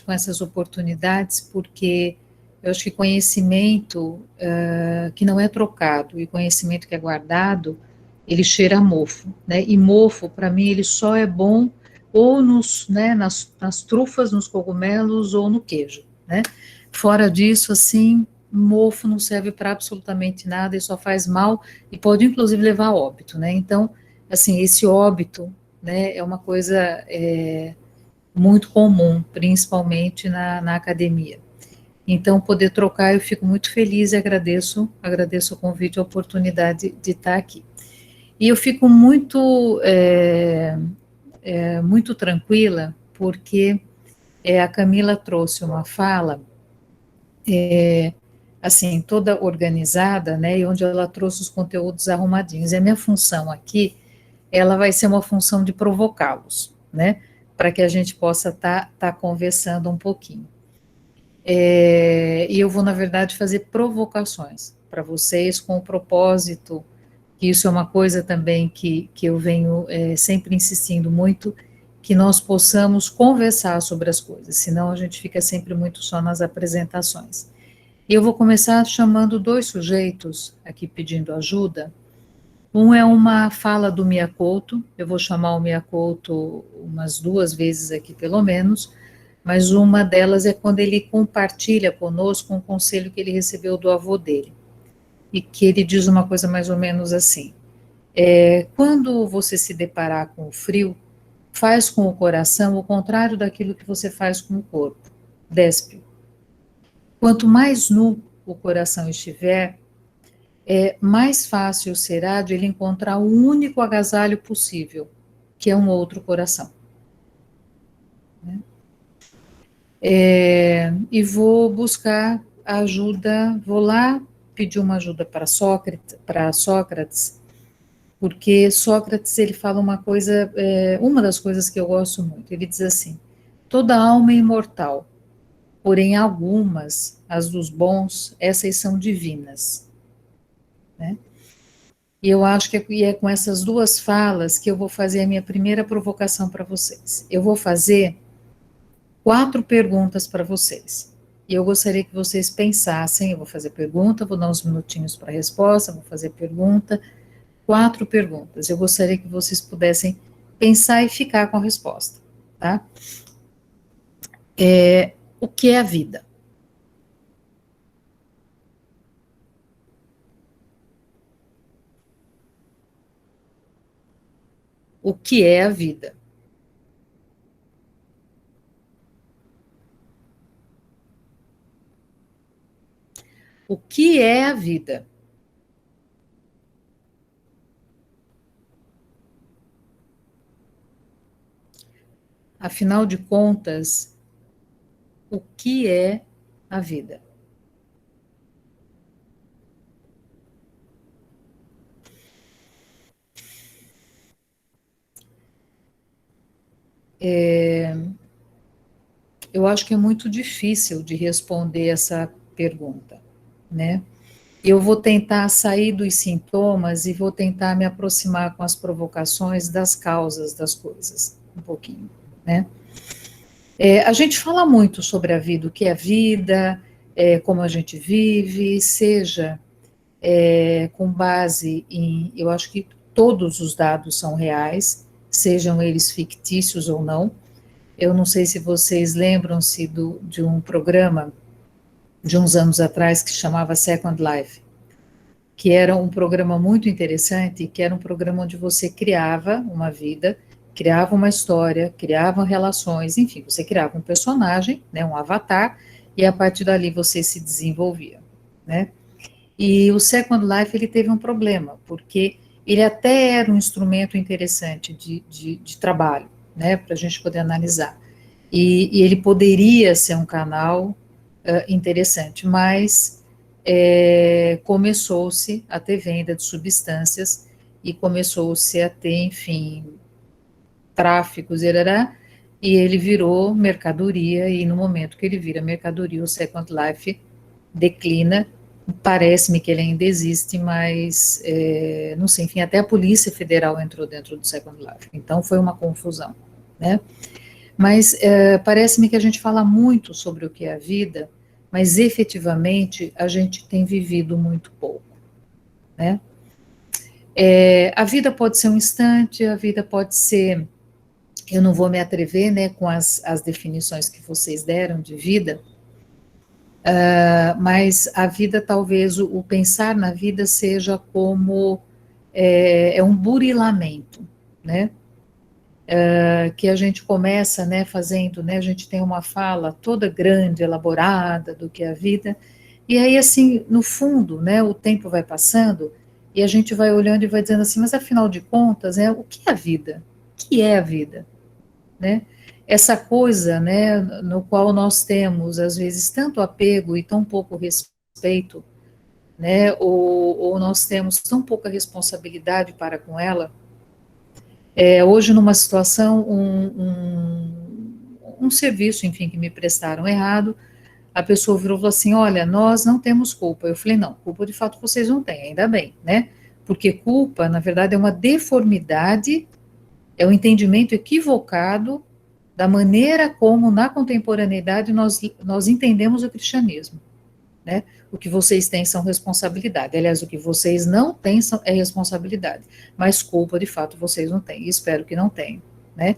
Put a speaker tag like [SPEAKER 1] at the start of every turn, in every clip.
[SPEAKER 1] com essas oportunidades, porque eu acho que conhecimento que não é trocado e conhecimento que é guardado, ele cheira a mofo, né? E mofo, para mim, ele só é bom ou né, nas trufas, nos cogumelos ou no queijo, né? Fora disso, assim, mofo não serve para absolutamente nada e só faz mal e pode, inclusive, levar a óbito, né? Então, assim, esse óbito, né, é uma coisa muito comum, principalmente na academia. Então, poder trocar, eu fico muito feliz e agradeço o convite e a oportunidade de estar aqui. E eu fico muito tranquila, porque a Camila trouxe uma fala, assim, toda organizada, né, e onde ela trouxe os conteúdos arrumadinhos. E a minha função aqui, ela vai ser uma função de provocá-los, né, para que a gente possa tá conversando um pouquinho. E eu vou, na verdade, fazer provocações para vocês com o propósito, que isso é uma coisa também que eu venho sempre insistindo muito, que nós possamos conversar sobre as coisas, senão a gente fica sempre muito só nas apresentações. E eu vou começar chamando dois sujeitos aqui pedindo ajuda. Um é uma fala do Miyakoto, eu vou chamar o Miyakoto umas 2 vezes aqui pelo menos, mas uma delas é quando ele compartilha conosco um conselho que ele recebeu do avô dele, e que ele diz uma coisa mais ou menos assim: quando você se deparar com o frio, faz com o coração o contrário daquilo que você faz com o corpo, despe. Quanto mais nu o coração estiver, mais fácil será de ele encontrar o único agasalho possível, que é um outro coração. Né? E vou buscar ajuda, vou lá pedir uma ajuda para Sócrates, porque Sócrates ele fala uma coisa, uma das coisas que eu gosto muito. Ele diz assim: toda alma é imortal, porém algumas, as dos bons, essas são divinas. Né? E eu acho que é com essas duas falas que eu vou fazer a minha primeira provocação para vocês. Eu vou fazer 4 perguntas para vocês. E eu gostaria que vocês pensassem, eu vou fazer pergunta, vou dar uns minutinhos para a resposta, vou fazer pergunta, 4 perguntas. Eu gostaria que vocês pudessem pensar e ficar com a resposta, tá? O que é a vida? O que é a vida? O que é a vida? Afinal de contas, o que é a vida? Eu acho que é muito difícil de responder essa pergunta, né? Eu vou tentar sair dos sintomas e vou tentar me aproximar com as provocações das causas das coisas, um pouquinho, né? A gente fala muito sobre a vida, o que é a vida, como a gente vive, seja com base em, eu acho que todos os dados são reais, sejam eles fictícios ou não. Eu não sei se vocês lembram-se de um programa de uns anos atrás que se chamava Second Life, que era um programa muito interessante, que era um programa onde você criava uma vida, criava uma história, criava relações, enfim, você criava um personagem, né, um avatar, e a partir dali você se desenvolvia, né? E o Second Life, ele teve um problema, porque ele até era um instrumento interessante de trabalho, né, para a gente poder analisar. E ele poderia ser um canal interessante, mas começou-se a ter venda de substâncias e começou-se a ter, enfim, tráficos, e ele virou mercadoria, e no momento que ele vira mercadoria, o Second Life declina. Parece-me que ele ainda existe, mas não sei, enfim, até a Polícia Federal entrou dentro do Second Life, então foi uma confusão, né? Mas parece-me que a gente fala muito sobre o que é a vida, mas efetivamente a gente tem vivido muito pouco, né? A vida pode ser um instante, a vida pode ser, eu não vou me atrever, né, com as definições que vocês deram de vida, mas a vida talvez, o pensar na vida seja como, é um burilamento, né? Que a gente começa, né, fazendo, né, a gente tem uma fala toda grande, elaborada do que é a vida, e aí, assim, no fundo, né, o tempo vai passando, e a gente vai olhando e vai dizendo assim, mas afinal de contas, o que é a vida? O que é a vida? Né? Essa coisa, né, no qual nós temos, às vezes, tanto apego e tão pouco respeito, né, ou nós temos tão pouca responsabilidade para com ela. Hoje, numa situação, um serviço, enfim, que me prestaram errado, a pessoa virou e falou assim, olha, nós não temos culpa. Eu falei, não, culpa de fato vocês não têm, ainda bem, né? Porque culpa, na verdade, é uma deformidade, é um entendimento equivocado da maneira como, na contemporaneidade, nós entendemos o cristianismo, né? O que vocês têm são responsabilidade. Aliás, o que vocês não têm é responsabilidade. Mas culpa, de fato, vocês não têm. E espero que não tenham, né?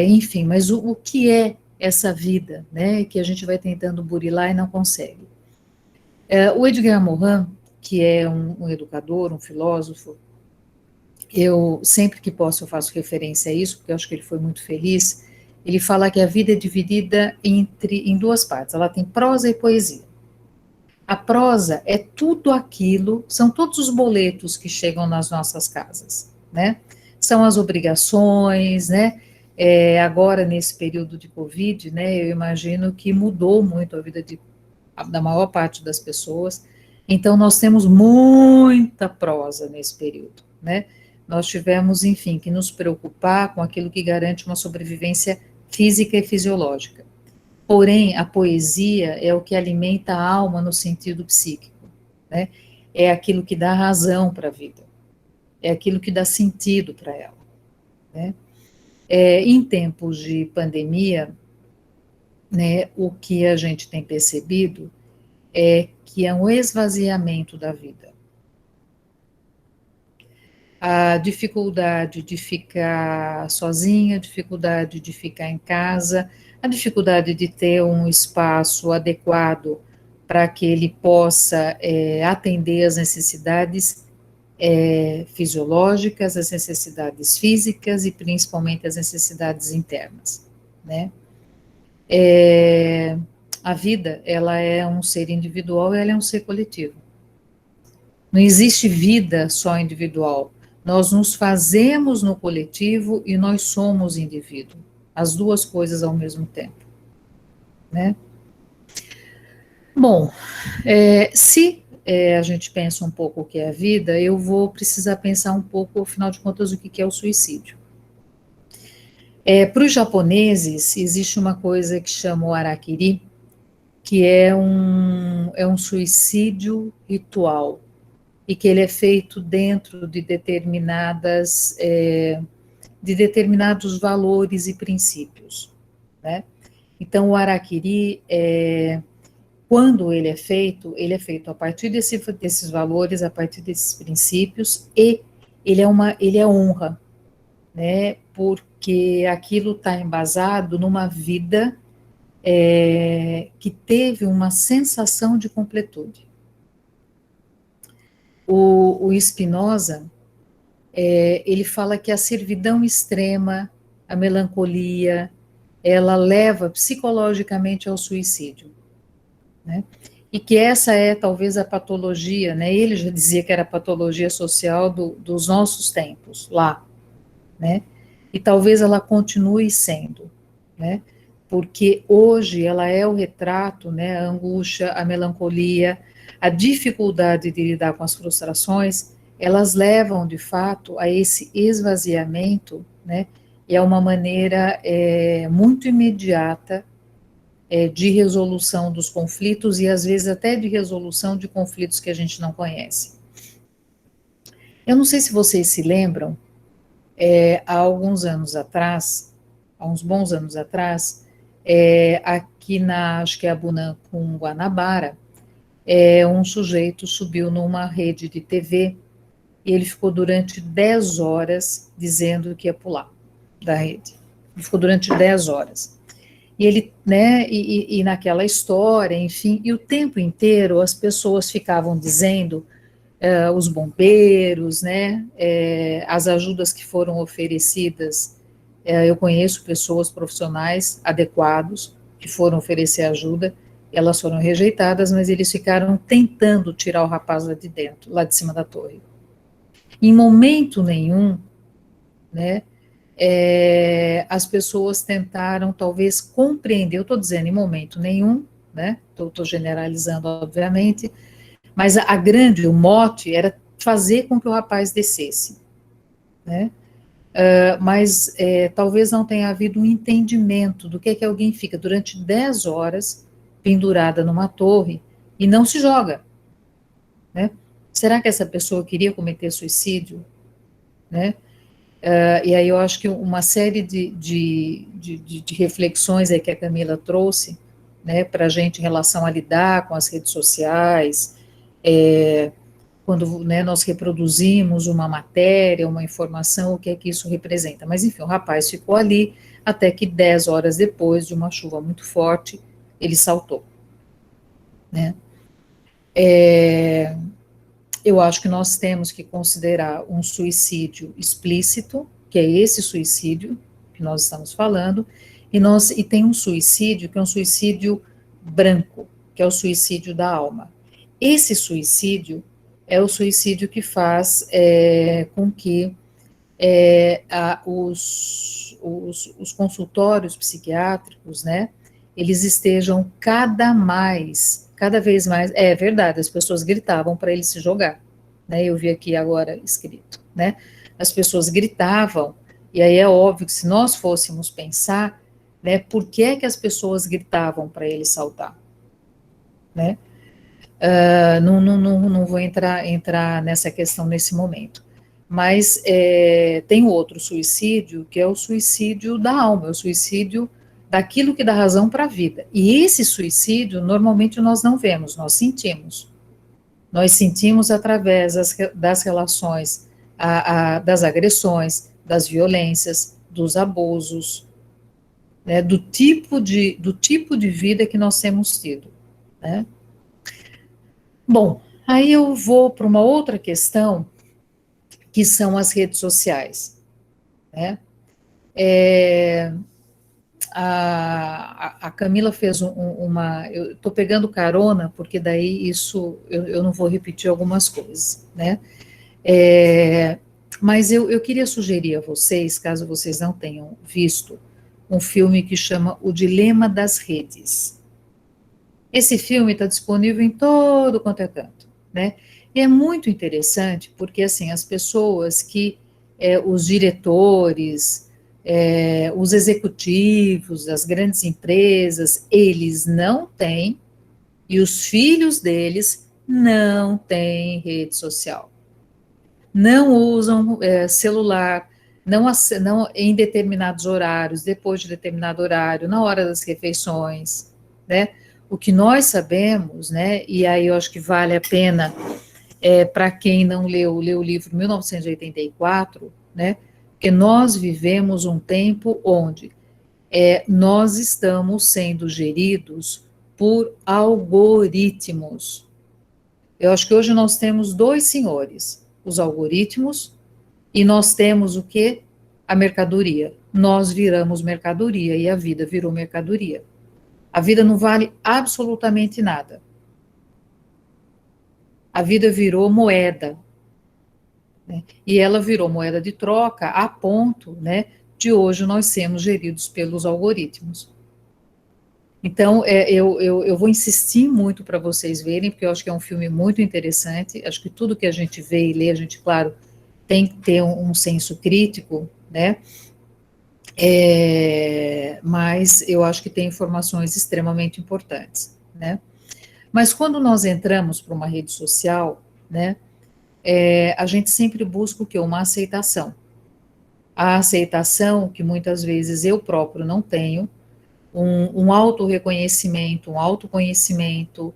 [SPEAKER 1] Enfim, mas o que é essa vida, né? Que a gente vai tentando burilar e não consegue. O Edgar Morin, que é um educador, um filósofo, eu sempre que posso eu faço referência a isso, porque eu acho que ele foi muito feliz. Ele fala que a vida é dividida em duas partes, ela tem prosa e poesia. A prosa é tudo aquilo, são todos os boletos que chegam nas nossas casas, né? São as obrigações, né? Agora, nesse período de Covid, né, eu imagino que mudou muito a vida da maior parte das pessoas. Então, nós temos muita prosa nesse período, né? Nós tivemos, enfim, que nos preocupar com aquilo que garante uma sobrevivência física e fisiológica. Porém, a poesia é o que alimenta a alma no sentido psíquico, né? É aquilo que dá razão para a vida, é aquilo que dá sentido para ela, né? Em tempos de pandemia, né, o que a gente tem percebido é que é um esvaziamento da vida. A dificuldade de ficar sozinha, a dificuldade de ficar em casa, a dificuldade de ter um espaço adequado para que ele possa atender às necessidades fisiológicas, as necessidades físicas e principalmente as necessidades internas, né? A vida, ela é um ser individual e ela é um ser coletivo. Não existe vida só individual. Nós nos fazemos no coletivo e nós somos indivíduo. As duas coisas ao mesmo tempo, né? Bom, se a gente pensa um pouco o que é a vida, eu vou precisar pensar um pouco, afinal de contas, o que é o suicídio. Para os japoneses, existe uma coisa que chama o harakiri, que é um suicídio ritual, e que ele é feito dentro de de determinados valores e princípios, né? Então, o harakiri, quando ele é feito a partir desses valores, a partir desses princípios, e ele é honra, né? Porque aquilo está embasado numa vida que teve uma sensação de completude. O Spinoza, ele fala que a servidão extrema, a melancolia, ela leva psicologicamente ao suicídio, né? E que essa é talvez a patologia, né? Ele já dizia que era a patologia social dos nossos tempos, lá, né? E talvez ela continue sendo, né? Porque hoje ela é o retrato, né? A angústia, a melancolia, a dificuldade de lidar com as frustrações, elas levam de fato a esse esvaziamento, né? E é uma maneira muito imediata de resolução dos conflitos e às vezes até de resolução de conflitos que a gente não conhece. Eu não sei se vocês se lembram, há alguns anos atrás, há uns bons anos atrás, aqui acho que é Abunã com Guanabara, um sujeito subiu numa rede de TV e ele ficou durante 10 horas dizendo que ia pular da rede. Ele ficou durante 10 horas. E ele, né, e naquela história, enfim, e o tempo inteiro as pessoas ficavam dizendo, os bombeiros, né, as ajudas que foram oferecidas, eu conheço pessoas profissionais adequados que foram oferecer ajuda, elas foram rejeitadas, mas eles ficaram tentando tirar o rapaz lá de dentro, lá de cima da torre. Em momento nenhum, né, as pessoas tentaram talvez compreender, eu estou dizendo em momento nenhum, né, estou generalizando obviamente, mas o mote era fazer com que o rapaz descesse, né, mas talvez não tenha havido um entendimento do que alguém fica durante 10 horas pendurada numa torre e não se joga, né, será que essa pessoa queria cometer suicídio, né? E aí eu acho que uma série de reflexões aí que a Camila trouxe, né, para a gente em relação a lidar com as redes sociais, quando, né, nós reproduzimos uma matéria, uma informação, o que é que isso representa. Mas, enfim, o rapaz ficou ali até que 10 horas depois de uma chuva muito forte, ele saltou, né. Eu acho que nós temos que considerar um suicídio explícito, que é esse suicídio que nós estamos falando, e tem um suicídio que é um suicídio branco, que é o suicídio da alma. Esse suicídio é o suicídio que faz com que os consultórios psiquiátricos, né, eles estejam cada vez mais, é verdade, as pessoas gritavam para ele se jogar, né, eu vi aqui agora escrito, né, as pessoas gritavam, e aí é óbvio que se nós fôssemos pensar, né, por que é que as pessoas gritavam para ele saltar, né, não vou entrar nessa questão nesse momento, mas tem outro suicídio, que é o suicídio da alma, é o suicídio daquilo que dá razão para a vida. E esse suicídio, normalmente, nós não vemos, nós sentimos. Nós sentimos através das relações, das agressões, das violências, dos abusos, né, do tipo de vida que nós temos tido, né? Bom, aí eu vou para uma outra questão, que são as redes sociais, né? A Camila fez eu estou pegando carona, porque daí eu não vou repetir algumas coisas, né? Mas eu queria sugerir a vocês, caso vocês não tenham visto, um filme que chama O Dilema das Redes. Esse filme está disponível em todo quanto é canto, né? E é muito interessante porque, assim, as pessoas os diretores, os executivos das grandes empresas, eles não têm, e os filhos deles não têm rede social. Não usam celular, não em determinados horários, depois de determinado horário, na hora das refeições, né? O que nós sabemos, né, e aí eu acho que vale a pena, para quem não leu o livro 1984, né, porque nós vivemos um tempo onde nós estamos sendo geridos por algoritmos. Eu acho que hoje nós temos dois senhores, os algoritmos, e nós temos o quê? A mercadoria. Nós viramos mercadoria e a vida virou mercadoria. A vida não vale absolutamente nada. A vida virou moeda, né? E ela virou moeda de troca a ponto, né, de hoje nós sermos geridos pelos algoritmos. Então, eu vou insistir muito para vocês verem, porque eu acho que é um filme muito interessante. Acho que tudo que a gente vê e lê, a gente, claro, tem que ter um senso crítico, né? Mas eu acho que tem informações extremamente importantes, né? Mas quando nós entramos para uma rede social, né, a gente sempre busca o quê? Uma aceitação. a aceitação, que muitas vezes eu próprio não tenho, um autorreconhecimento, um autoconhecimento,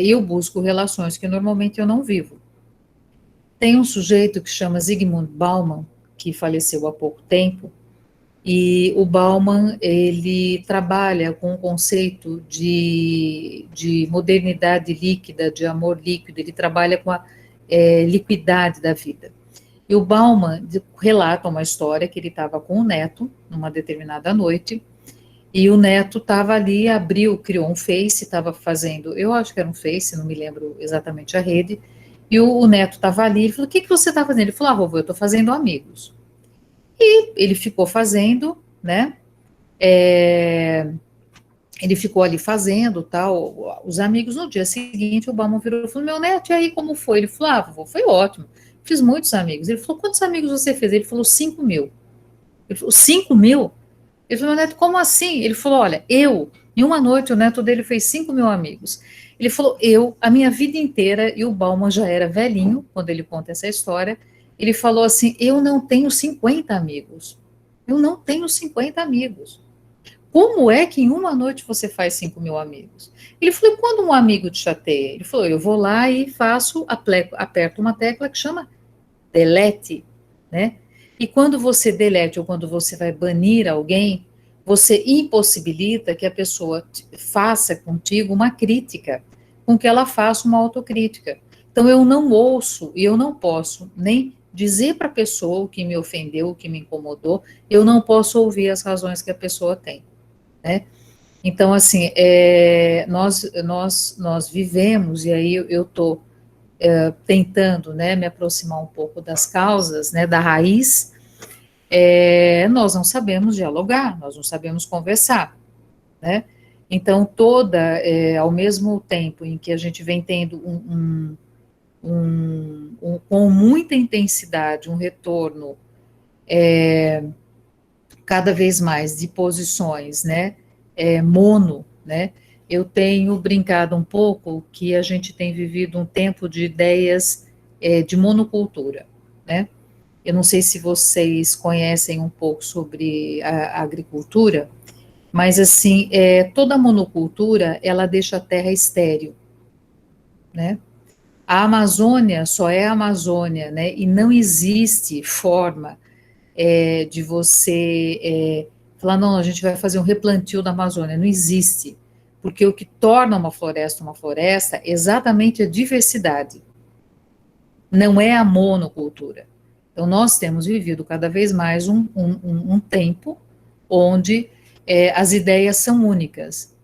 [SPEAKER 1] eu busco relações que normalmente eu não vivo. Tem um sujeito que chama Zygmunt Bauman, que faleceu há pouco tempo, e o Bauman, ele trabalha com o conceito de modernidade líquida, de amor líquido, ele trabalha com a liquidez da vida. E o Bauman relata uma história que ele estava com o neto, numa determinada noite, e o neto estava ali, abriu, criou um Face, estava fazendo, eu acho que era um Face, não me lembro exatamente a rede, e o neto estava ali, ele falou, o que, que você está fazendo? Ele falou, vovô, eu estou fazendo amigos. E ele ficou fazendo, né, ele ficou ali fazendo, tal, os amigos. No dia seguinte, o Bauman virou e falou, meu neto, e aí como foi? Ele falou, vovô, foi ótimo, fiz muitos amigos. Ele falou, quantos amigos você fez? Ele falou, 5.000. Ele falou, 5.000? Ele falou, meu neto, como assim? Ele falou, olha, em uma noite, o neto dele fez 5.000 amigos. Ele falou, a minha vida inteira, e o Bauman já era velhinho, quando ele conta essa história, ele falou assim, eu não tenho 50 amigos. Eu não tenho 50 amigos. Como é que em uma noite você faz 5.000 amigos? Ele falou, quando um amigo te chateia? Ele falou, eu vou lá e aperto uma tecla que chama delete, né? E quando você delete ou quando você vai banir alguém, você impossibilita que a pessoa faça contigo uma crítica, com que ela faça uma autocrítica. Então eu não ouço e eu não posso nem dizer para a pessoa o que me ofendeu, o que me incomodou, eu não posso ouvir as razões que a pessoa tem, né? Então, assim, nós vivemos, e aí eu estou tentando, né, me aproximar um pouco das causas, né, da raiz, nós não sabemos dialogar, nós não sabemos conversar, né? Então, ao mesmo tempo em que a gente vem tendo com muita intensidade, um retorno cada vez mais de posições, né, mono, né, eu tenho brincado um pouco que a gente tem vivido um tempo de ideias de monocultura, né. Eu não sei se vocês conhecem um pouco sobre a agricultura, mas assim, toda monocultura, ela deixa a terra estéril, né. A Amazônia só é a Amazônia, né, e não existe forma de você falar, não, a gente vai fazer um replantio da Amazônia. Não existe. Porque o que torna uma floresta é exatamente a diversidade. Não é a monocultura. Então, nós temos vivido cada vez mais um tempo onde as ideias são únicas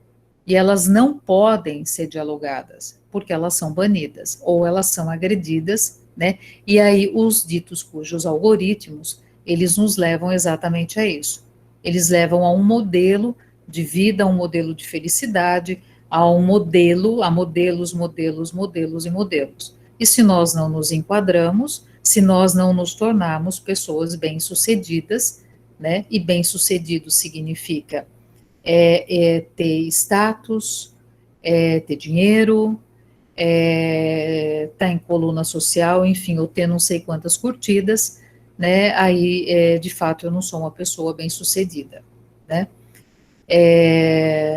[SPEAKER 1] e elas não podem ser dialogadas, porque elas são banidas ou elas são agredidas, né? E aí os ditos cujos algoritmos, eles nos levam exatamente a isso. Eles levam a um modelo de vida, a um modelo de felicidade, a modelos, modelos, modelos e modelos. E se nós não nos enquadramos, se nós não nos tornarmos pessoas bem-sucedidas, né? E bem-sucedido significa ter status, ter dinheiro, tá em coluna social, enfim, ou ter não sei quantas curtidas, né, aí, de fato, eu não sou uma pessoa bem-sucedida, né.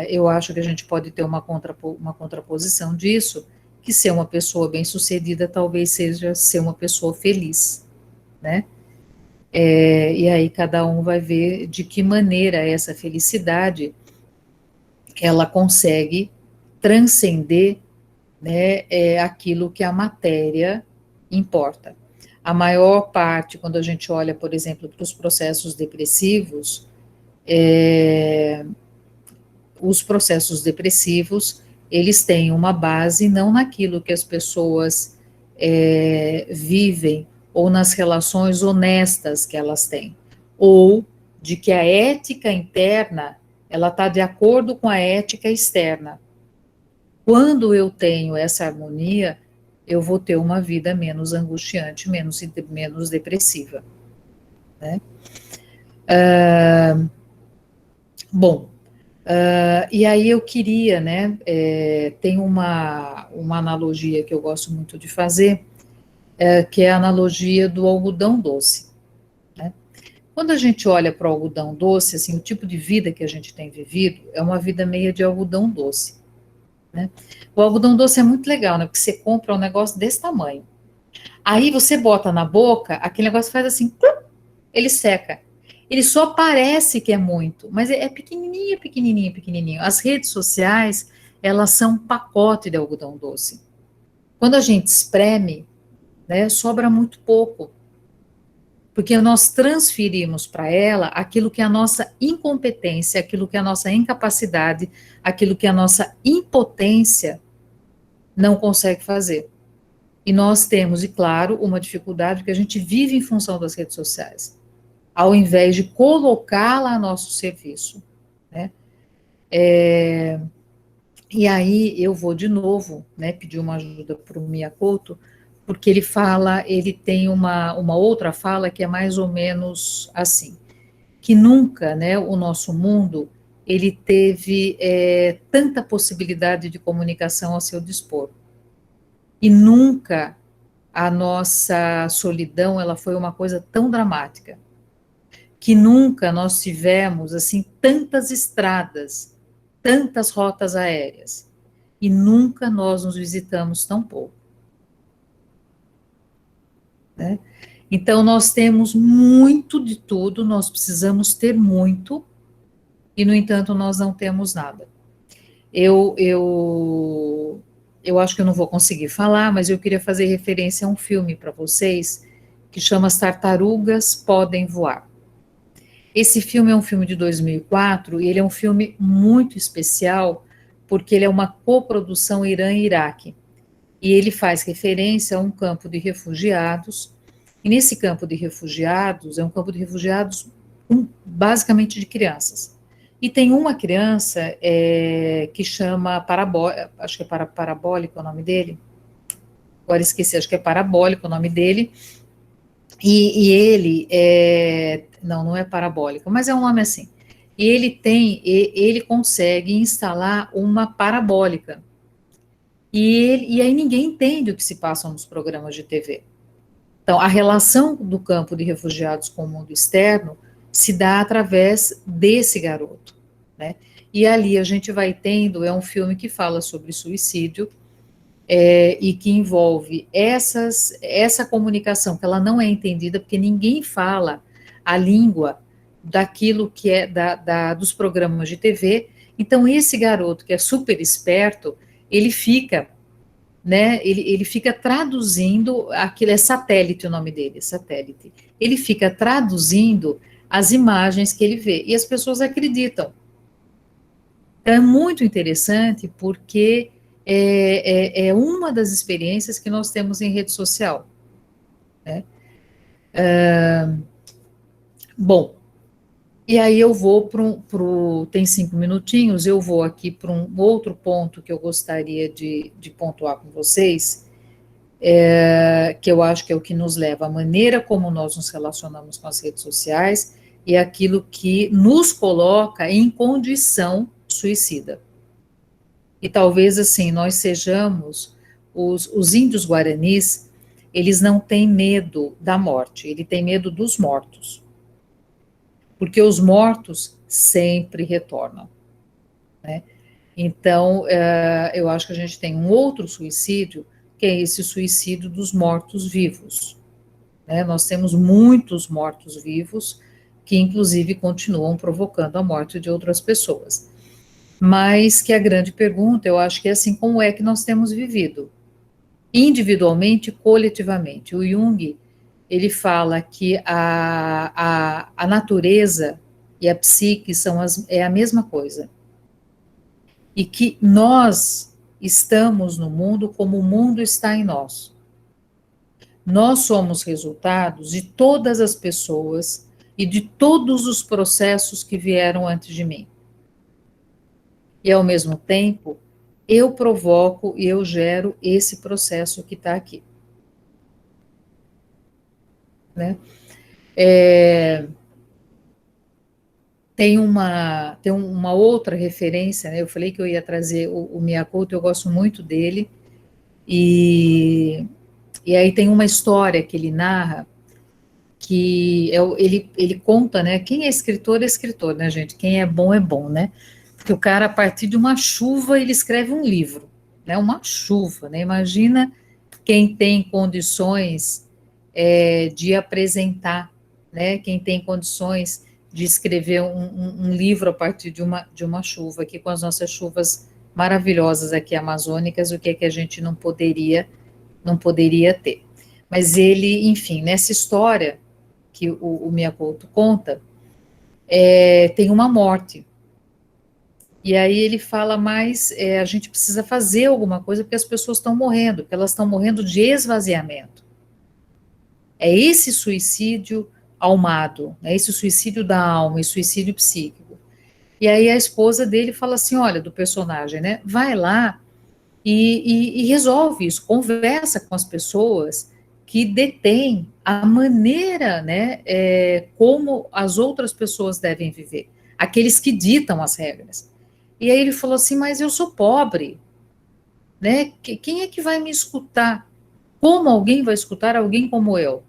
[SPEAKER 1] Eu acho que a gente pode ter uma contraposição disso, que ser uma pessoa bem-sucedida talvez seja ser uma pessoa feliz, né. E aí cada um vai ver de que maneira essa felicidade ela consegue transcender, né, aquilo que a matéria importa. A maior parte, quando a gente olha, por exemplo, para os processos depressivos, os processos depressivos, eles têm uma base não naquilo que as pessoas vivem, ou nas relações honestas que elas têm, ou de que a ética interna, ela está de acordo com a ética externa. Quando eu tenho essa harmonia, eu vou ter uma vida menos angustiante, menos depressiva, né? Bom, e aí eu queria, né, tem uma analogia que eu gosto muito de fazer, que é a analogia do algodão doce, né? Quando a gente olha para o algodão doce, assim, o tipo de vida que a gente tem vivido é uma vida meia de algodão doce, né? O algodão doce é muito legal, né? Porque você compra um negócio desse tamanho. Aí você bota na boca, aquele negócio faz assim, plum, ele seca. Ele só parece que é muito, mas é pequenininho, pequenininho, pequenininho. As redes sociais, elas são um pacote de algodão doce. Quando a gente espreme, né, sobra muito pouco, porque nós transferimos para ela aquilo que é a nossa incompetência, aquilo que é a nossa incapacidade, aquilo que é a nossa impotência não consegue fazer. E nós temos, e claro, uma dificuldade que a gente vive em função das redes sociais, ao invés de colocá-la a nosso serviço, né? E aí eu vou de novo, né, pedir uma ajuda para o Miyakoto, porque ele fala, ele tem uma outra fala que é mais ou menos assim, que nunca, né, o nosso mundo, ele teve tanta possibilidade de comunicação ao seu dispor. E nunca a nossa solidão, ela foi uma coisa tão dramática, que nunca nós tivemos, assim, tantas estradas, tantas rotas aéreas, e nunca nós nos visitamos tão pouco, né? Então, nós temos muito de tudo, nós precisamos ter muito, e, no entanto, nós não temos nada. Eu, eu, eu acho que eu não vou conseguir falar, mas eu queria fazer referência a um filme para vocês, que chama As Tartarugas Podem Voar. Esse filme é um filme de 2004 e ele é um filme muito especial, porque ele é uma coprodução Irã-Iraque. E ele faz referência a um campo de refugiados, e nesse campo de refugiados, é um campo de refugiados basicamente de crianças. E tem uma criança que chama Parabólico, acho que é Parabólico é o nome dele, agora esqueci, acho que é Parabólico o nome dele, e ele não é Parabólico, mas é um nome assim. E ele consegue instalar uma parabólica. E aí ninguém entende o que se passa nos programas de TV. Então, a relação do campo de refugiados com o mundo externo se dá através desse garoto, né? E ali a gente vai tendo, é um filme que fala sobre suicídio, e que envolve essa comunicação, que ela não é entendida, porque ninguém fala a língua daquilo que é dos programas de TV. Então, esse garoto, que é super esperto, ele fica, né, ele fica traduzindo, aquilo é satélite o nome dele, satélite. Ele fica traduzindo as imagens que ele vê, e as pessoas acreditam. Então, é muito interessante porque é uma das experiências que nós temos em rede social, né? Bom, e aí eu vou tem 5 minutinhos, eu vou aqui para um outro ponto que eu gostaria de pontuar com vocês, que eu acho que é o que nos leva à maneira como nós nos relacionamos com as redes sociais e aquilo que nos coloca em condição suicida. E talvez assim nós sejamos os índios guaranis, eles não têm medo da morte, ele tem medo dos mortos, porque os mortos sempre retornam, né? Então, eu acho que a gente tem um outro suicídio, que é esse suicídio dos mortos-vivos, né? Nós temos muitos mortos-vivos que, inclusive, continuam provocando a morte de outras pessoas. Mas que a grande pergunta, eu acho que é assim, como é que nós temos vivido? Individualmente e coletivamente. O Jung, ele fala que a natureza e a psique é a mesma coisa. E que nós estamos no mundo como o mundo está em nós. Nós somos resultados de todas as pessoas e de todos os processos que vieram antes de mim. E, ao mesmo tempo, eu provoco e eu gero esse processo que está aqui, né? Tem uma outra referência, né? Eu falei que eu ia trazer o Miyakoto, eu gosto muito dele, e aí tem uma história que ele narra, que ele conta, né? Quem é escritor, né, gente? Quem é bom, né? Porque o cara, a partir de uma chuva, ele escreve um livro, né? Uma chuva, né? Imagina quem tem condições de apresentar, né? Quem tem condições de escrever um livro a partir de uma chuva, aqui com as nossas chuvas maravilhosas aqui amazônicas, o que é que a gente não poderia ter. Mas ele, enfim, nessa história que o Miyakoto conta, tem uma morte. E aí ele fala, mas a gente precisa fazer alguma coisa porque as pessoas estão morrendo, porque elas estão morrendo de esvaziamento. É esse suicídio almado, é esse suicídio da alma, esse suicídio psíquico. E aí a esposa dele fala assim, olha, do personagem, né? Vai lá e resolve isso, conversa com as pessoas que detêm a maneira, né, como as outras pessoas devem viver, aqueles que ditam as regras. E aí ele falou assim, mas eu sou pobre, né? Quem é que vai me escutar? Como alguém vai escutar alguém como eu?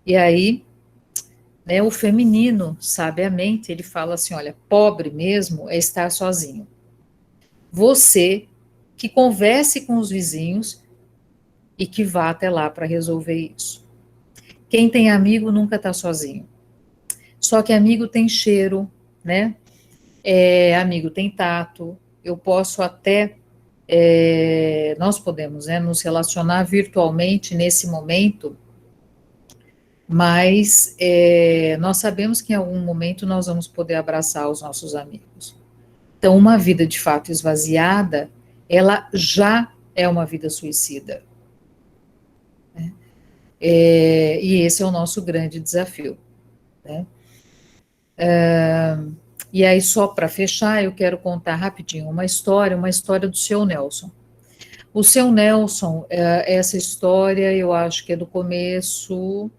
[SPEAKER 1] E aí, né, o feminino, sabiamente, ele fala assim, olha, pobre mesmo é estar sozinho. Você que converse com os vizinhos e que vá até lá para resolver isso. Quem tem amigo nunca está sozinho. Só que amigo tem cheiro, né? Amigo tem tato. Eu posso até, nós podemos, né, nos relacionar virtualmente nesse momento, mas nós sabemos que em algum momento nós vamos poder abraçar os nossos amigos. Então, uma vida de fato esvaziada, ela já é uma vida suicida. E esse é o nosso grande desafio, né? E aí, só para fechar, eu quero contar rapidinho uma história do seu Nelson. O seu Nelson, essa história eu acho que é do começo,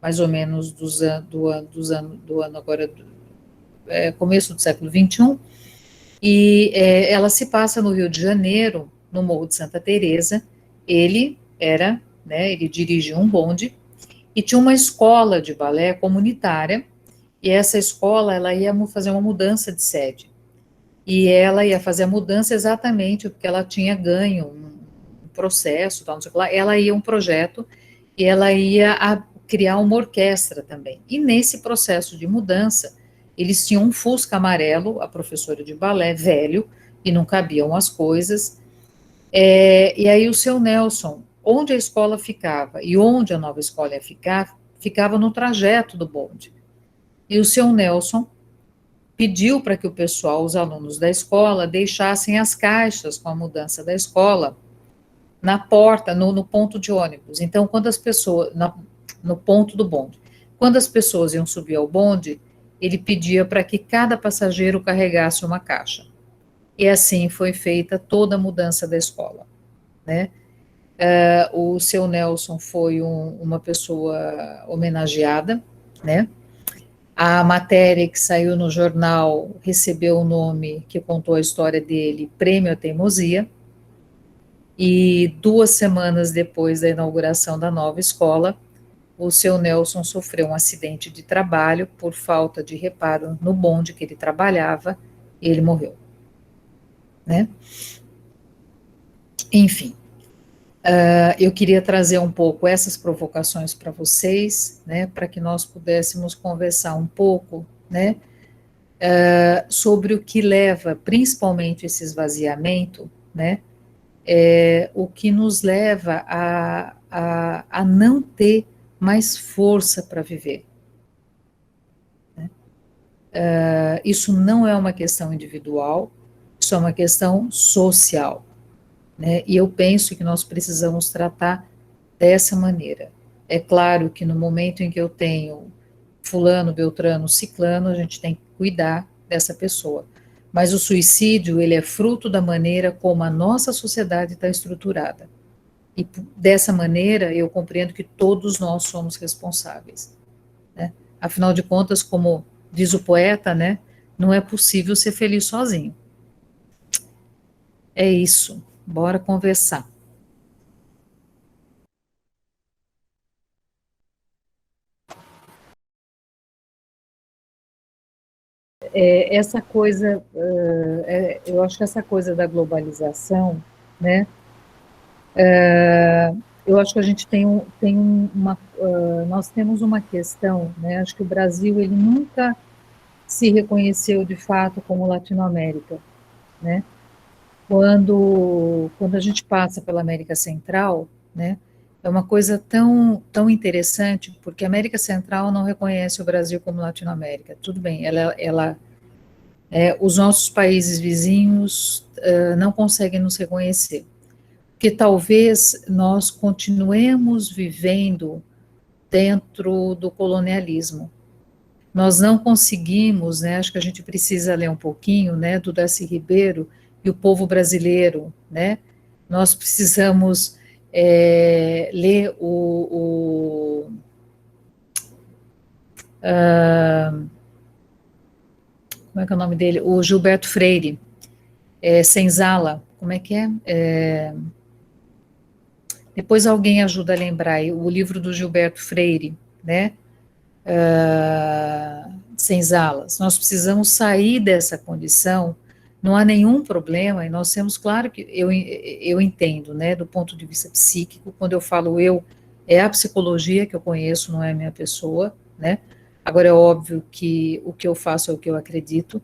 [SPEAKER 1] mais ou menos do ano agora, começo do século XXI, e ela se passa no Rio de Janeiro, no Morro de Santa Teresa. Ele era, né, ele dirigia um bonde e tinha uma escola de balé comunitária, e essa escola ela ia fazer uma mudança de sede. E ela ia fazer a mudança exatamente porque ela tinha ganho um processo, tal, não sei o que lá. Ela ia um projeto e ela ia criar uma orquestra também. E nesse processo de mudança, eles tinham um Fusca amarelo, a professora de balé, velho, e não cabiam as coisas. E aí o seu Nelson, onde a escola ficava e onde a nova escola ia ficar, ficava no trajeto do bonde. E o seu Nelson pediu para que o pessoal, os alunos da escola, deixassem as caixas com a mudança da escola na porta, no ponto de ônibus. Então, quando as pessoas, no ponto do bonde, quando as pessoas iam subir ao bonde, ele pedia para que cada passageiro carregasse uma caixa. E assim foi feita toda a mudança da escola, né? O seu Nelson foi uma pessoa homenageada, né? A matéria que saiu no jornal recebeu o nome que contou a história dele, Prêmio à Teimosia, e 2 semanas depois da inauguração da nova escola, o seu Nelson sofreu um acidente de trabalho por falta de reparo no bonde que ele trabalhava, e ele morreu, né? Enfim, eu queria trazer um pouco essas provocações para vocês, né, para que nós pudéssemos conversar um pouco, né, sobre o que leva, principalmente esse esvaziamento, né, o que nos leva a não ter mais força para viver. Isso não é uma questão individual, isso é uma questão social, né, e eu penso que nós precisamos tratar dessa maneira. É claro que no momento em que eu tenho fulano, beltrano, ciclano, a gente tem que cuidar dessa pessoa. Mas o suicídio, ele é fruto da maneira como a nossa sociedade está estruturada. E dessa maneira, eu compreendo que todos nós somos responsáveis, né? Afinal de contas, como diz o poeta, né, não é possível ser feliz sozinho. É isso. Bora conversar. essa coisa, eu acho que essa coisa da globalização, né, eu acho que a gente nós temos uma questão, né, acho que o Brasil, ele nunca se reconheceu de fato como Latinoamérica, né, quando a gente passa pela América Central, né, é uma coisa tão interessante, porque a América Central não reconhece o Brasil como Latinoamérica. Tudo bem, os nossos países vizinhos não conseguem nos reconhecer, porque talvez nós continuemos vivendo dentro do colonialismo. Nós não conseguimos, né, acho que a gente precisa ler um pouquinho, né, do Darcy Ribeiro e o povo brasileiro, né, nós precisamos ler como é que é o nome dele? O Gilberto Freire, Senzala, como é que é? Depois alguém ajuda a lembrar, o livro do Gilberto Freire, né, senzalas. Nós precisamos sair dessa condição, não há nenhum problema, e nós temos, claro que eu entendo, né, do ponto de vista psíquico, quando eu falo eu, é a psicologia que eu conheço, não é a minha pessoa, né, agora é óbvio que o que eu faço é o que eu acredito,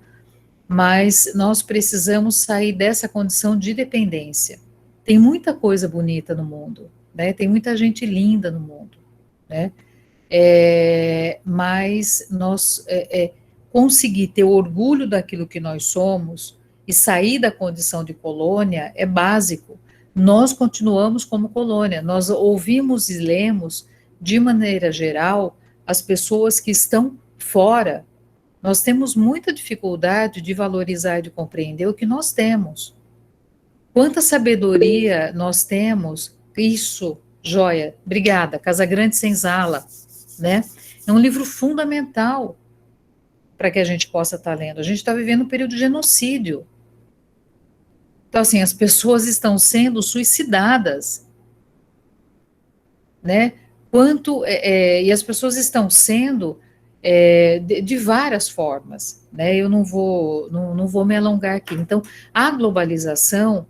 [SPEAKER 1] mas nós precisamos sair dessa condição de dependência. Tem muita coisa bonita no mundo, né, tem muita gente linda no mundo, né, mas nós conseguir ter orgulho daquilo que nós somos e sair da condição de colônia é básico. Nós continuamos como colônia, nós ouvimos e lemos, de maneira geral, as pessoas que estão fora. Nós temos muita dificuldade de valorizar e de compreender o que nós temos. Quanta sabedoria nós temos, isso, joia, obrigada, Casagrande Senzala, né? É um livro fundamental para que a gente possa estar lendo. A gente está vivendo um período de genocídio. Então, assim, as pessoas estão sendo suicidadas, né? E as pessoas estão sendo de várias formas, né? Eu não vou me alongar aqui. Então, a globalização,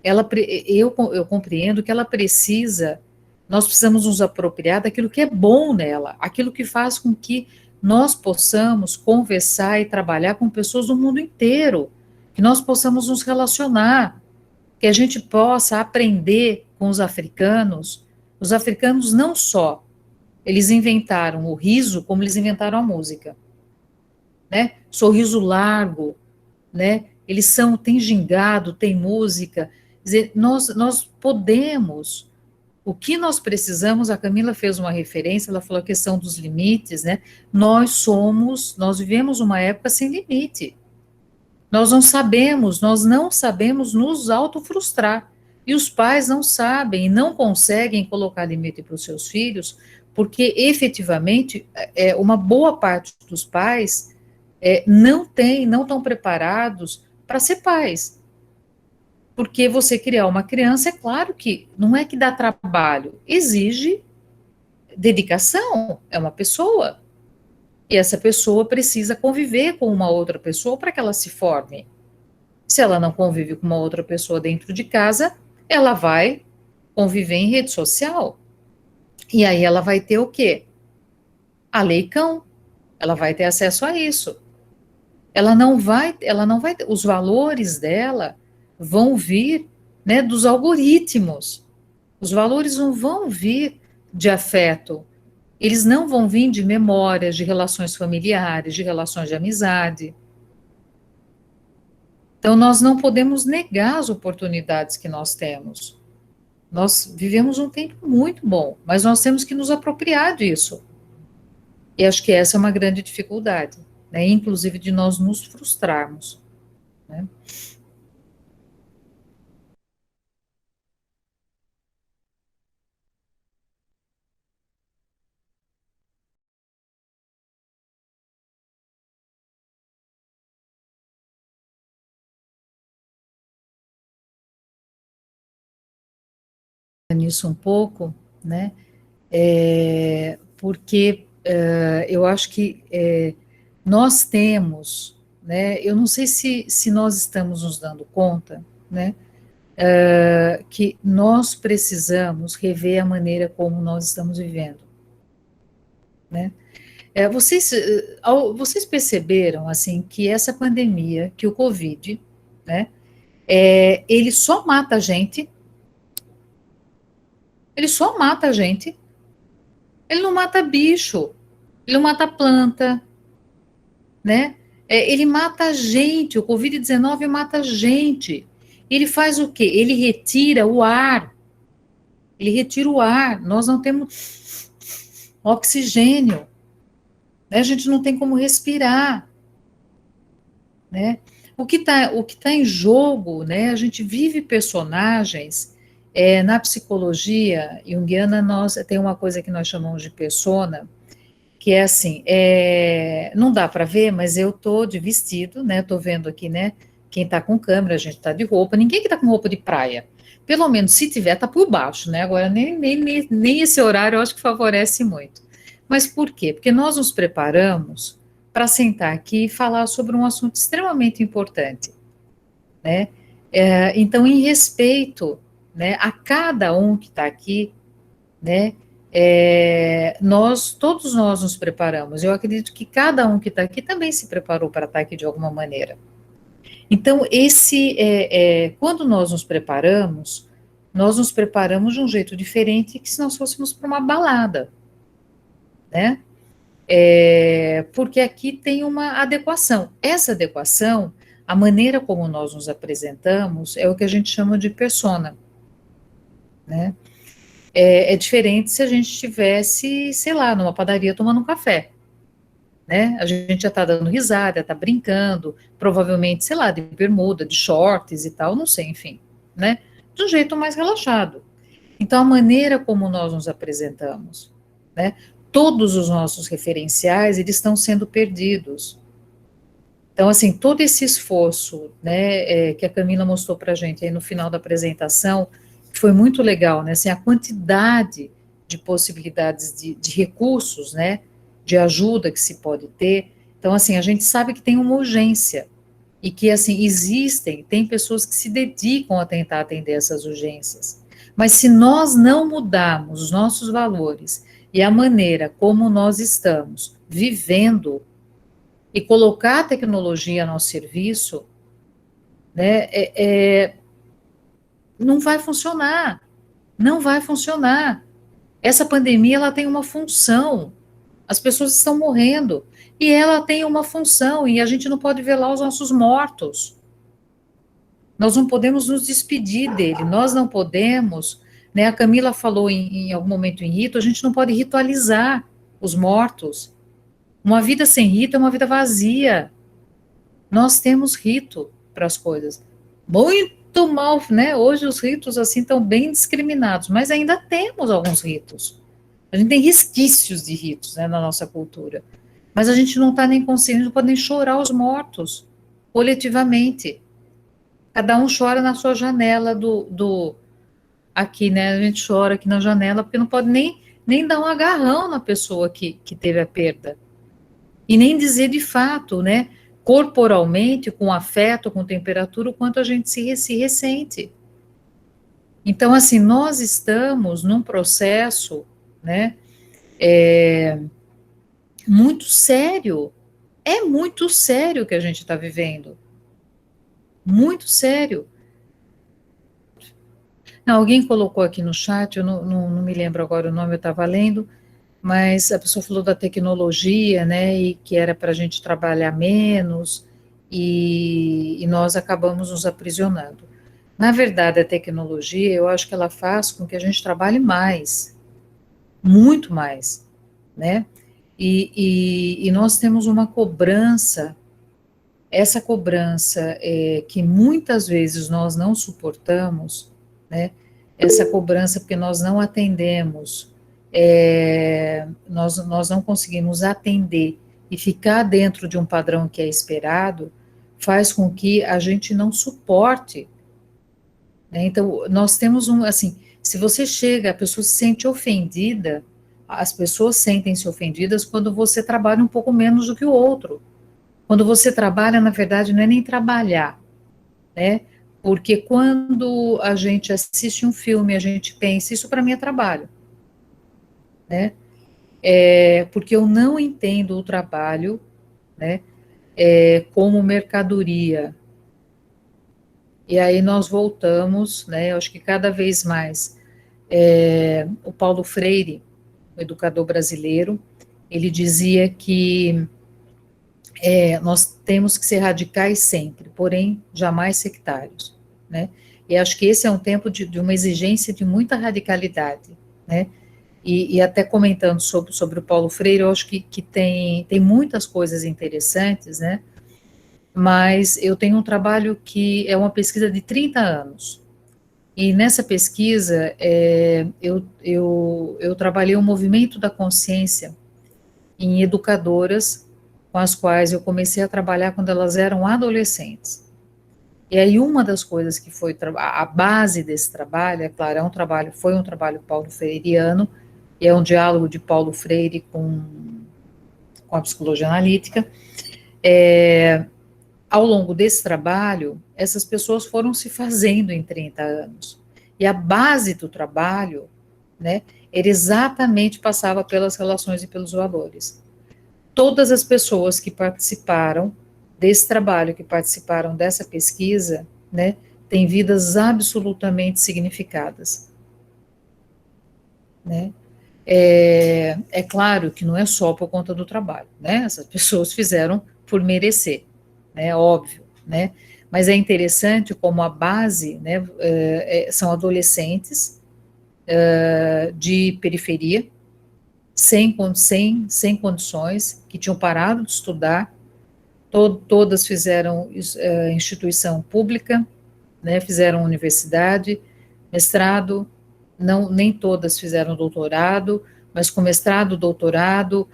[SPEAKER 1] eu compreendo que ela precisa, nós precisamos nos apropriar daquilo que é bom nela, aquilo que faz com que nós possamos conversar e trabalhar com pessoas do mundo inteiro, que nós possamos nos relacionar, que a gente possa aprender com os africanos. Os africanos não só eles inventaram o riso, como eles inventaram a música, né? Sorriso largo, né? Eles têm gingado, tem música. Quer dizer, nós podemos, o que nós precisamos, a Camila fez uma referência, ela falou a questão dos limites, né? Nós vivemos uma época sem limite. Nós não sabemos nos autofrustrar. E os pais não sabem e não conseguem colocar limite para os seus filhos, porque efetivamente uma boa parte dos pais não estão preparados para ser pais. Porque você criar uma criança, é claro que não é que dá trabalho, exige dedicação, é uma pessoa. E essa pessoa precisa conviver com uma outra pessoa para que ela se forme. Se ela não convive com uma outra pessoa dentro de casa, ela vai conviver em rede social. E aí ela vai ter o quê? A lei cão. Ela vai ter acesso a isso. Os valores dela vão vir, né, dos algoritmos. Os valores não vão vir de afeto. Eles não vão vir de memórias, de relações familiares, de relações de amizade. Então, nós não podemos negar as oportunidades que nós temos. Nós vivemos um tempo muito bom, mas nós temos que nos apropriar disso. E acho que essa é uma grande dificuldade, né? Inclusive de nós nos frustrarmos, né? Nisso um pouco, né? Porque eu acho que nós temos, né, eu não sei se nós estamos nos dando conta, né, que nós precisamos rever a maneira como nós estamos vivendo, né. Vocês perceberam, assim, que essa pandemia, que o Covid, né, ele só mata a gente, ele só mata a gente, ele não mata bicho, ele não mata planta, né? Ele mata a gente, o Covid-19 mata a gente. Ele faz o quê? Ele retira o ar. Ele retira o ar. Nós não temos oxigênio, né? A gente não tem como respirar, né? O que tá em jogo, né? A gente vive personagens, na psicologia junguiana, nós tem uma coisa que nós chamamos de persona, que é assim, não dá para ver, mas eu tô de vestido, né? Tô vendo aqui, né? Quem tá com câmera, a gente tá de roupa. Ninguém que tá com roupa de praia. Pelo menos, se tiver, tá por baixo, né? Agora, nem esse horário eu acho que favorece muito. Mas por quê? Porque nós nos preparamos para sentar aqui e falar sobre um assunto extremamente importante, né? Então, em respeito, né, a cada um que está aqui, né, todos nós nos preparamos. Eu acredito que cada um que está aqui também se preparou para estar aqui de alguma maneira. Então, quando nós nos preparamos de um jeito diferente que se nós fôssemos para uma balada, né? Porque aqui tem uma adequação. Essa adequação, a maneira como nós nos apresentamos, é o que a gente chama de persona, né? É diferente se a gente estivesse, sei lá, numa padaria tomando um café, né? A gente já está dando risada, está brincando, provavelmente, sei lá, de bermuda, de shorts e tal, não sei, enfim, né? De um jeito mais relaxado. Então, a maneira como nós nos apresentamos, né? Todos os nossos referenciais, eles estão sendo perdidos. Então, assim, todo esse esforço, né, que a Camila mostrou para a gente aí no final da apresentação, foi muito legal, né, assim, a quantidade de possibilidades de recursos, né, de ajuda que se pode ter. Então, assim, a gente sabe que tem uma urgência e que, assim, tem pessoas que se dedicam a tentar atender essas urgências. Mas se nós não mudarmos os nossos valores e a maneira como nós estamos vivendo e colocar a tecnologia a nosso serviço, né, não vai funcionar, não vai funcionar. Essa pandemia, ela tem uma função, as pessoas estão morrendo, e ela tem uma função, e a gente não pode velar os nossos mortos, nós não podemos nos despedir dele, nós não podemos, né, a Camila falou em algum momento em rito, a gente não pode ritualizar os mortos, uma vida sem rito é uma vida vazia. Nós temos rito para as coisas. Muito mal, né? Hoje os ritos assim estão bem discriminados, mas ainda temos alguns ritos. A gente tem resquícios de ritos, né, na nossa cultura. Mas a gente não está nem consciente, não pode nem chorar os mortos, coletivamente. Cada um chora na sua janela aqui, né? A gente chora aqui na janela, porque não pode nem dar um agarrão na pessoa que teve a perda. E nem dizer de fato, né, corporalmente, com afeto, com temperatura, o quanto a gente se ressente. Então, assim, nós estamos num processo, né, muito sério. É muito sério o que a gente está vivendo. Muito sério. Não, alguém colocou aqui no chat, eu não me lembro agora o nome, eu estava lendo, mas a pessoa falou da tecnologia, né, e que era para a gente trabalhar menos, e nós acabamos nos aprisionando. Na verdade, a tecnologia, eu acho que ela faz com que a gente trabalhe mais, muito mais, né, e nós temos uma cobrança, essa cobrança que muitas vezes nós não suportamos, né, essa cobrança porque nós não atendemos, nós não conseguimos atender e ficar dentro de um padrão que é esperado, faz com que a gente não suporte, né? Então, nós temos assim, se você chega, a pessoa se sente ofendida, as pessoas sentem-se ofendidas quando você trabalha um pouco menos do que o outro. Quando você trabalha, na verdade, não é nem trabalhar, né? Porque quando a gente assiste um filme, a gente pensa, isso para mim é trabalho, né? Porque eu não entendo o trabalho, né, como mercadoria. E aí nós voltamos, né? Eu acho que cada vez mais o Paulo Freire, o educador brasileiro, ele dizia que nós temos que ser radicais sempre, porém jamais sectários, né? E acho que esse é um tempo de uma exigência de muita radicalidade, né? E até comentando sobre o Paulo Freire, eu acho que tem muitas coisas interessantes, né? Mas eu tenho um trabalho que é uma pesquisa de 30 anos. E nessa pesquisa, eu trabalhei o movimento da consciência em educadoras com as quais eu comecei a trabalhar quando elas eram adolescentes. E aí uma das coisas que foi a base desse trabalho, é claro, foi um trabalho paulo freiriano, e é um diálogo de Paulo Freire com a psicologia analítica. Ao longo desse trabalho, essas pessoas foram se fazendo em 30 anos. E a base do trabalho, né, era exatamente passava pelas relações e pelos valores. Todas as pessoas que participaram desse trabalho, que participaram dessa pesquisa, né, têm vidas absolutamente significadas, né? É claro que não é só por conta do trabalho, né? Essas pessoas fizeram por merecer, né? Óbvio, né? Mas é interessante como a base, né? São adolescentes de periferia, sem condições, que tinham parado de estudar, todas fizeram instituição pública, né? Fizeram universidade, mestrado, não, nem todas fizeram doutorado, mas com mestrado, doutorado,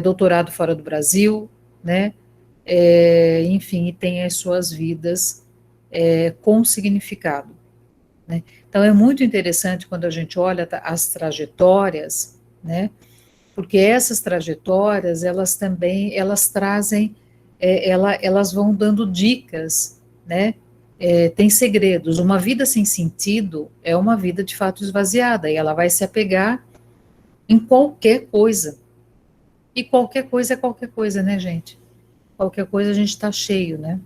[SPEAKER 1] doutorado fora do Brasil, né? Enfim, e tem as suas vidas com significado, né? Então é muito interessante quando a gente olha as trajetórias, né? Porque essas trajetórias, elas também, elas trazem, elas vão dando dicas, né? Tem segredos. Uma vida sem sentido é uma vida de fato esvaziada, e ela vai se apegar em qualquer coisa. E qualquer coisa é qualquer coisa, né, gente? Qualquer coisa a gente está cheio, né?